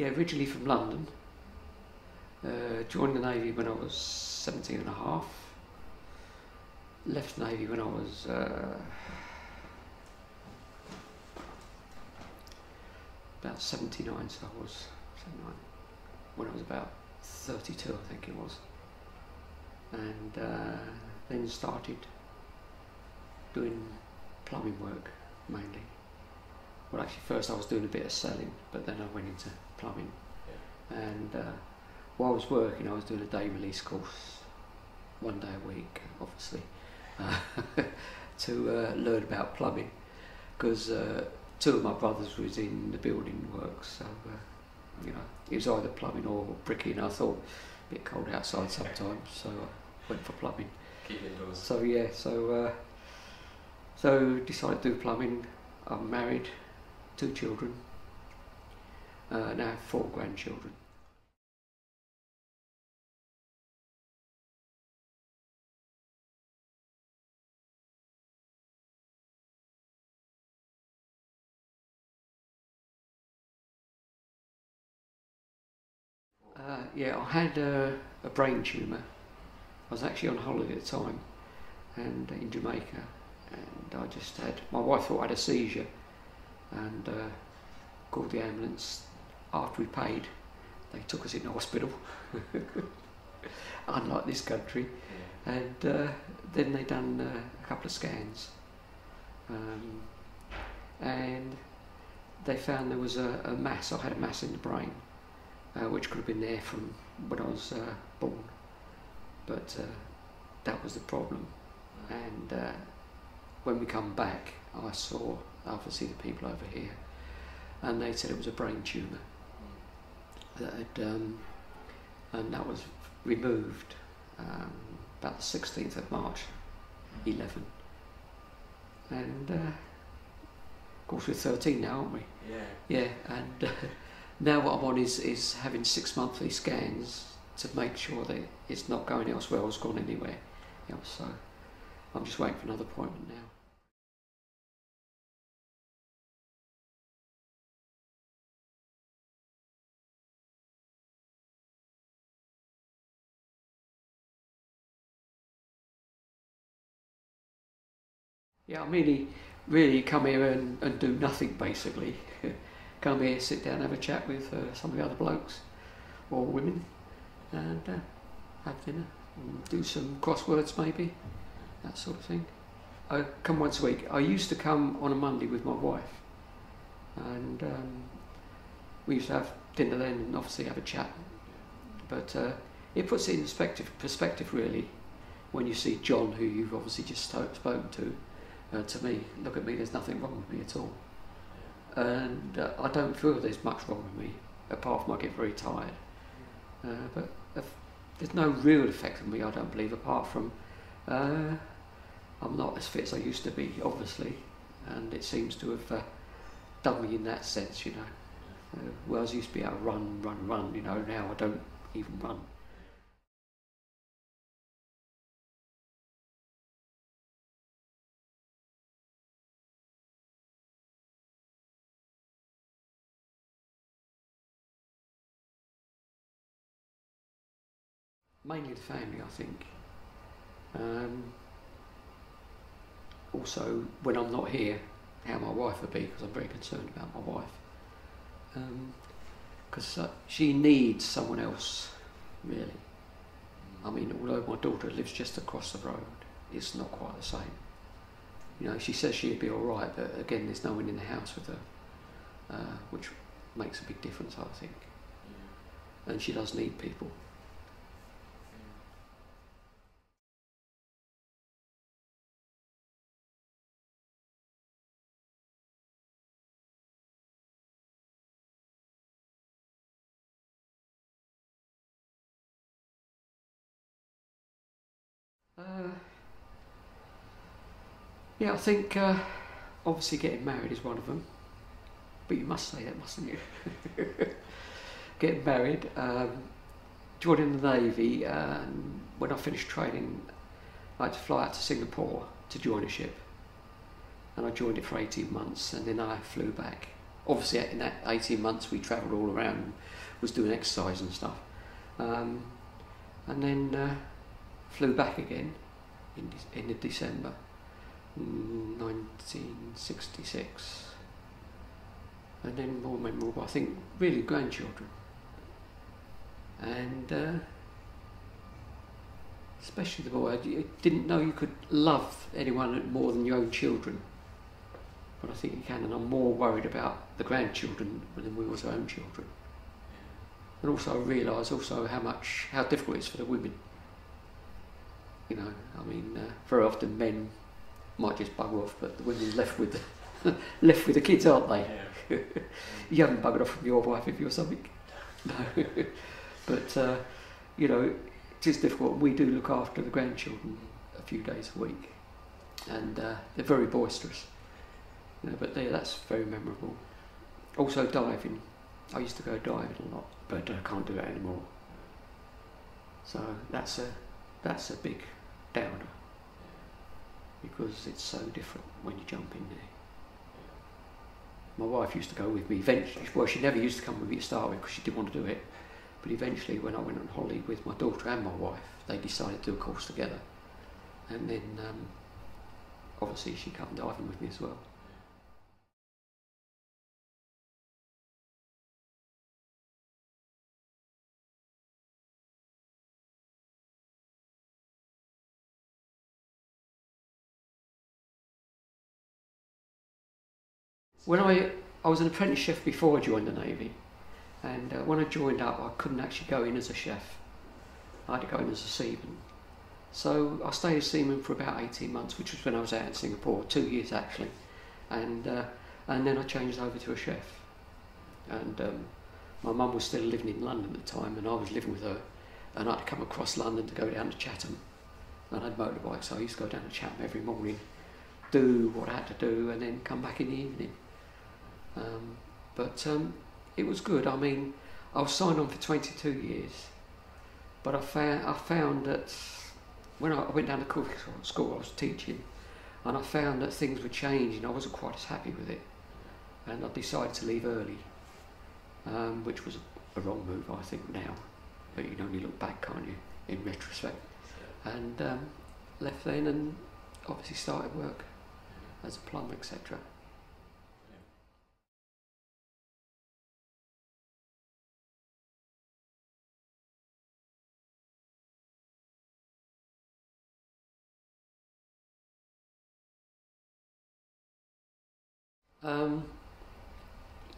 Yeah, originally from London. Joined the Navy when I was 17 and a half. Left the Navy when I was about 79, so I was 79, when I was about 32, I think it was. And then started doing plumbing work mainly. Well, actually first I was doing a bit of selling, but then I went into plumbing. Yeah. And while I was working, I was doing a day release course, 1 day a week, obviously, to learn about plumbing, because 2 of my brothers was in the building works, so you know, it was either plumbing or bricking. I thought a bit cold outside sometimes, so I went for plumbing. Keep indoors. So yeah, so decided to do plumbing. I'm married, 2 children, now 4 grandchildren. Yeah, I had a brain tumour. I was actually on holiday at the time, and in Jamaica, and I just had, my wife thought I had a seizure, and called the ambulance. After we paid, they took us into hospital, unlike this country, and then they done a couple of scans, and they found there was a mass. I had a mass in the brain, which could have been there from when I was born, but that was the problem. And when we come back, I saw obviously the people over here, and they said it was a brain tumour that had, and that was removed about the 16th of March, 11. And of course we're 13 now, aren't we? Yeah. Yeah, and now what I'm on is having 6 monthly scans to make sure that it's not going elsewhere or it's gone anywhere else. So I'm just waiting for another appointment now. Yeah, I mean, really come here and do nothing basically. Come here, sit down, have a chat with some of the other blokes or women, and have dinner, and do some crosswords maybe, that sort of thing. I come once a week. I used to come on a Monday with my wife, and we used to have dinner then and obviously have a chat. But it puts it in perspective really, when you see John, who you've obviously just spoken to me, look at me, there's nothing wrong with me at all. And I don't feel there's much wrong with me, apart from I get very tired. But there's no real effect on me, I don't believe, apart from I'm not as fit as I used to be, obviously, and it seems to have done me in that sense, you know. Whereas I used to be able to run, you know, now I don't even run. Mainly the family, I think. Also, when I'm not here, how my wife would be, because I'm very concerned about my wife. Because she needs someone else, really. I mean, although my daughter lives just across the road, it's not quite the same. You know, she says she'd be all right, but again, there's no one in the house with her, which makes a big difference, I think. And she does need people. Yeah, I think obviously getting married is one of them, but you must say that, mustn't you? Getting married, joining the Navy, and when I finished training, I had to fly out to Singapore to join a ship, and I joined it for 18 months, and then I flew back obviously in that 18 months we travelled all around, was doing exercise and stuff, and then flew back again in December 1966, and then more memorable, I think, really grandchildren, and especially the boy. I didn't know you could love anyone more than your own children, but I think you can, and I'm more worried about the grandchildren than we was our own children. And also I realise also how difficult it is for the women. You know, I mean, very often men might just bugger off, but the women are left with left with the kids, aren't they? Yeah. You haven't buggered off from your wife if you're something. No. But you know, it is difficult. We do look after the grandchildren a few days a week, and they're very boisterous. You know, but that's very memorable. Also diving. I used to go diving a lot, but I can't do that anymore. So that's a big downer, because it's so different when you jump in there. My wife used to go with me eventually. Well, she never used to come with me to start with because she didn't want to do it. But eventually, when I went on holiday with my daughter and my wife, they decided to do a course together. And then, obviously, she came diving with me as well. When I was an apprentice chef before I joined the Navy, and when I joined up, I couldn't actually go in as a chef. I had to go in as a seaman. So I stayed as seaman for about 18 months, which was when I was out in Singapore, 2 years actually, and then I changed over to a chef. And my mum was still living in London at the time, and I was living with her, and I had to come across London to go down to Chatham. And I had motorbikes, so I used to go down to Chatham every morning, do what I had to do, and then come back in the evening. But it was good. I mean, I was signed on for 22 years, but I found that when I went down to cooking school, I was teaching, and I found that things were changing. I wasn't quite as happy with it, and I decided to leave early, which was a wrong move, I think, now. But you can only look back, can't you, in retrospect? And left then, and obviously started work as a plumber, etc.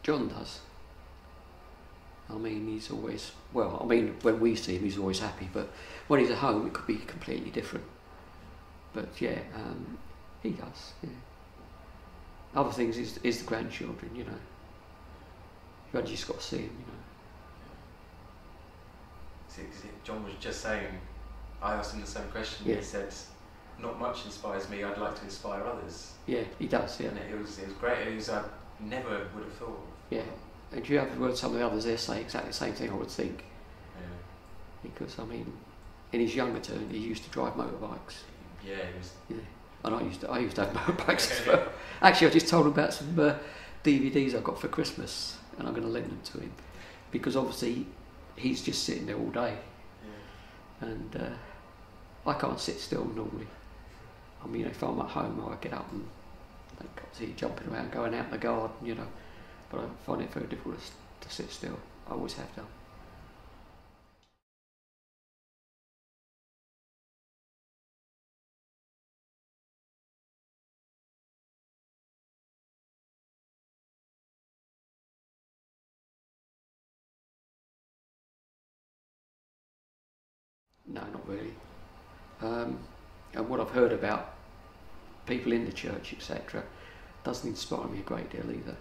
John does. I mean, he's always, well, I mean, when we see him, he's always happy, but when he's at home, it could be completely different. But yeah, he does, yeah. Other things is the grandchildren, you know. You just got to see him, you know. See, John was just saying, I asked him the same question, yeah. He said, not much inspires me, I'd like to inspire others. Yeah, he does, yeah. And it was great, I never would have thought. Yeah, and you have heard some of the others there say exactly the same thing, I would think. Yeah. Because, I mean, in his younger turn, he used to drive motorbikes. Yeah, he was. Yeah, and I used to have motorbikes as well. Actually, I just told him about some DVDs I got for Christmas, and I'm going to lend them to him, because obviously he's just sitting there all day, yeah. And I can't sit still normally. I mean, if I'm at home, I get up and see jumping around, going out in the garden, you know. But I find it very difficult to sit still. I always have done. No, not really. And what I've heard about people in the church, etc., doesn't inspire me a great deal either.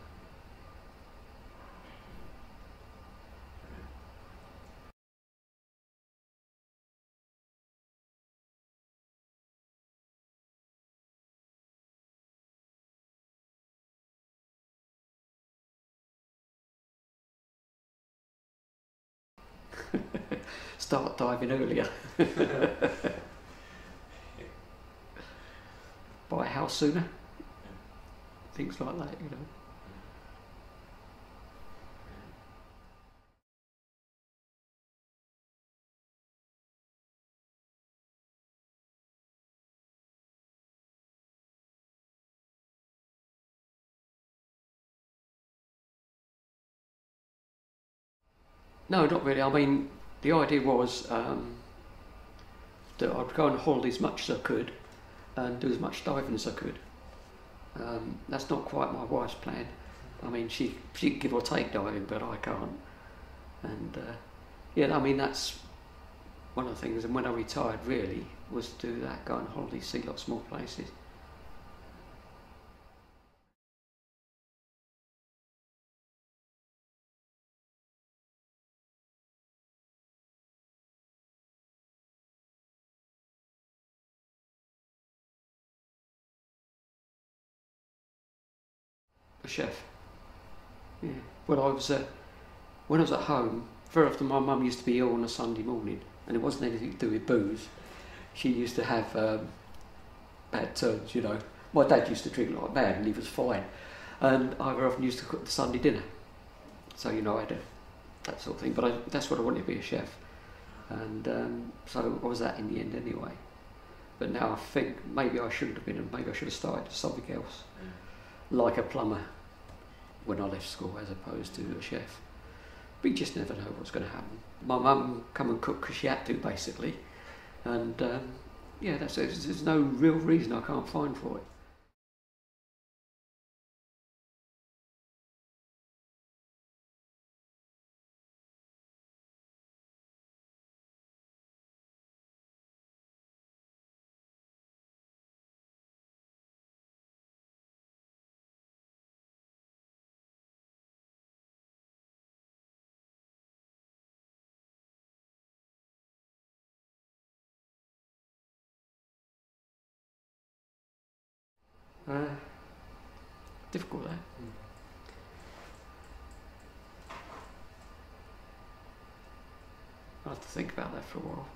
Start diving earlier. Buy a house sooner. Things like that, you know. No, not really. I mean, the idea was that I'd go on holiday as much as I could and do as much diving as I could. That's not quite my wife's plan. I mean, she can give or take diving, but I can't. And yeah, I mean, that's one of the things. And when I retired, really, was to do that, go on holiday, see lots more places. A chef. Yeah. Well, when I was at home, very often my mum used to be ill on a Sunday morning, and it wasn't anything to do with booze. She used to have bad turns, you know. My dad used to drink like mad, and he was fine. And I very often used to cook the Sunday dinner. So, you know, I had that sort of thing. But that's what I wanted to be, a chef. And so I was that in the end anyway. But now I think maybe I shouldn't have been, and maybe I should have started something else. Like a plumber when I left school, as opposed to a chef. But you just never know what's going to happen. My mum come and cook because she had to, basically. And yeah, there's no real reason I can't find for it. Uh, difficult, that. I'll have to think about that for a while.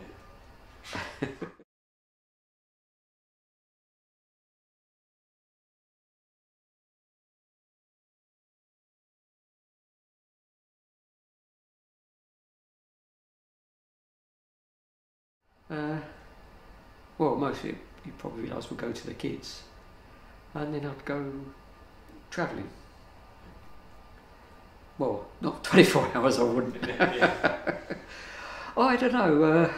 Well, mostly you probably realise we'll go to the kids, and then I'd go travelling. Well, not 24 hours, I wouldn't. I don't know.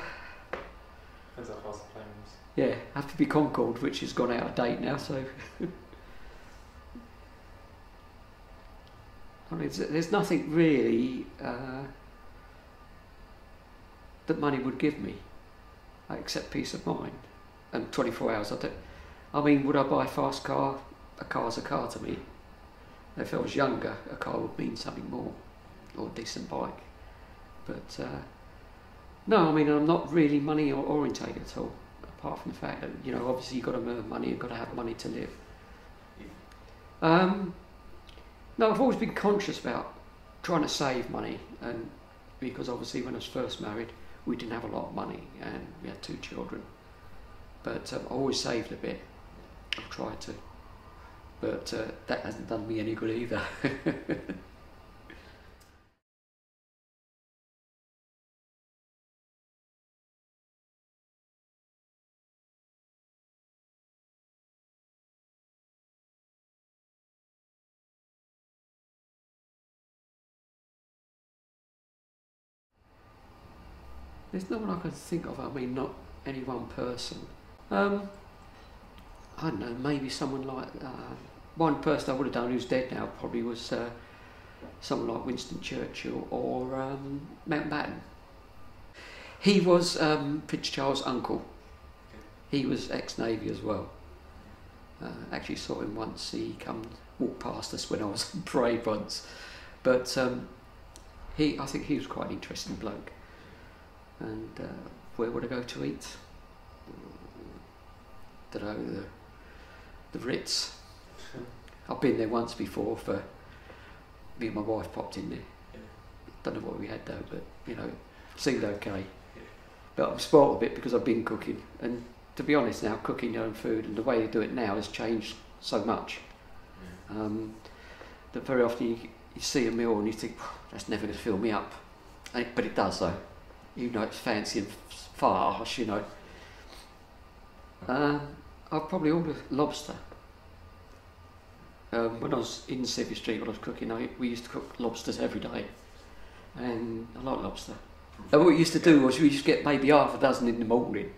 Depends how fast the plane was. Yeah, have to be Concorde, which has gone out of date now, so. I mean, there's nothing really that money would give me, except peace of mind. And 24 hours, I mean, would I buy a fast car? A car's a car to me. If I was younger, a car would mean something more, or a decent bike. But no, I mean, I'm not really money orientated at all, apart from the fact that, you know, obviously you've got to earn money, you've got to have money to live. No, I've always been conscious about trying to save money, and because obviously when I was first married, we didn't have a lot of money, and we had 2 children. But I always saved a bit. I've tried to. But that hasn't done me any good either. There's no one I can think of. I mean, not any one person. I don't know, maybe someone like... one person I would have done who's dead now probably was someone like Winston Churchill or Mountbatten. He was Prince Charles' uncle. He was ex-Navy as well. Actually saw him once. He walked past us when I was on parade once. But I think he was quite an interesting bloke. And where would I go to eat? Don't know, the Ritz. I've been there once before. For me and my wife popped in there. Don't know what we had though, but you know, seemed okay. But I'm spoiled a bit because I've been cooking, and to be honest now, cooking your own food and the way they do it now has changed so much. That very often you see a meal and you think, that's never going to fill me up, but it does though. Even though it's fancy and fast, you know. I've probably ordered lobster. When I was in Sevier Street, when I was cooking, we used to cook lobsters every day. And I like lobster. And what we used to do was we used to get maybe half a dozen in the morning,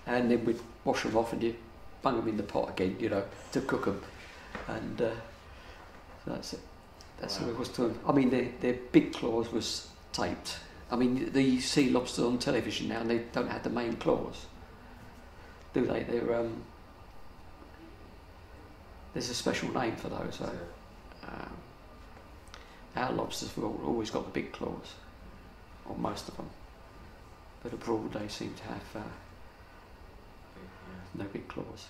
and then we'd wash them off and you bung them in the pot again, you know, to cook them. And that's it. That's all it was to them. I mean, their big claws was taped. I mean, you see lobsters on television now, and they don't have the main claws, do they? They're there's a special name for those. So, our lobsters have always got the big claws, or most of them. But abroad they seem to have no big claws.